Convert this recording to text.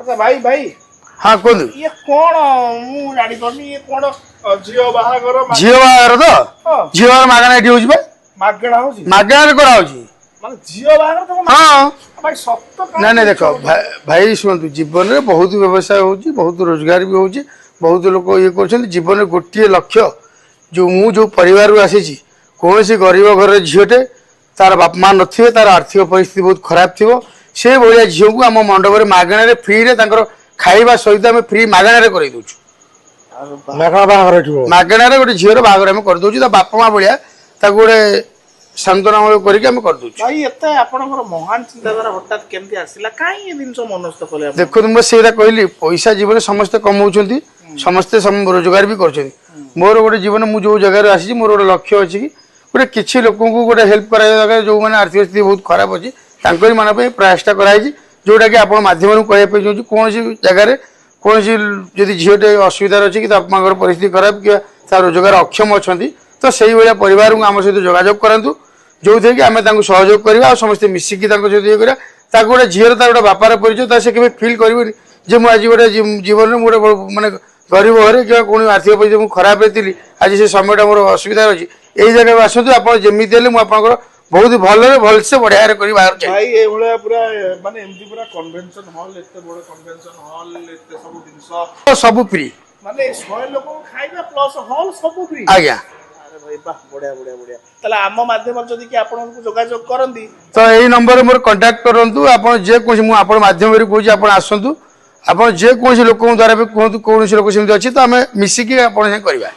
अच्छा भाई भाई हाँ कहतु ये कौन मु जानी पानी ये कौन झियो बाहागर झील बाहर तो हाँ। झील बाहर मागଣା एठी होउछि बे मागणा होची मागଣାରେ କରାହଉଛି माने झियो बाहागर तो हाँ भाई सत्य ना ना देख भाई शुणु जीवन में बहुत व्यवसाय होउछि बहुत रोजगार भी होउछि बहुत लोग ये कर जीवन में गोटे लक्ष्य जो मु जो परिवार आसी कौन गरीब घर झीटे तार बाप माँ नथिबे तार आर्थिक परिस्थिति बहुत खराब थी से भाया झील को आम मंडप में मागଣା फ्री रे खाइबा सहित आम फ्री मागଣା कर मागଣା गोटे झीर बाहर आम कर दउछु बापा माँ भाया गोटे सांत्वनामूलक करके आम कर दउछु भाई एते आपनकर महान चिंताधारा हठात केमती आसिला काई ये दिन मनस्थ कले आप देखो मैं से कहली पैसा जीवन समस्ते कमाउछंती समस्ते रोजगार भी कर मोर गोटे जीवन मुझे जो जगह आसी मोर गोटे लक्ष्य अच्छी कि गोटे किसी लोक गोटे हेल्प करा जो मैंने आर्थिक स्थिति बहुत खराब अच्छी मान प्रयासटा कराई जोटा कि आप मध्यम कहना चाहिए कौन जगह कौन जदि झीटे असुविधा अच्छी कि बापा परिस्थिति खराब कि रोजगार अक्षम अच्छा तो से भाया परिवार को आम सहित जोगाजोग करूँ जो थे कि आम सहयोग करवा और समस्ते मिसिकी सहित ये करा गोटे झीर तार गोटे बापार परिचय से केवे फिल कर आज गोटे जीवन में गोटे मानने गरीब घरे कि कौन आर्थिक परिस्थिति खराब थी आज से समय मोर असुविधा अच्छी यही जगह आसतु आप जमी मुझे बहुत भलसे बढ़िया कर भाई ए भलिया पूरा माने एमती पूरा कन्वेंशन हॉल एते बड़ कन्वेंशन हॉल एते सब जिंस सब फ्री माने 100 लोक खाइबा प्लस हॉल सब फ्री आज्ञा अरे भाई वाह बढ़िया बढ़िया बढ़िया तले आम माध्यम जदि कि आपन को जोगाजोग करंदी तो यही नंबर मोर कांटेक्ट करंतु आपण जे कोन मु आपण माध्यम रे कहूची आपण आसंतु आपण जे कोन लोक द्वारा भी कहंतु कोन लोक सेमति अछि तो हमें मिसिकी आपण जे करबा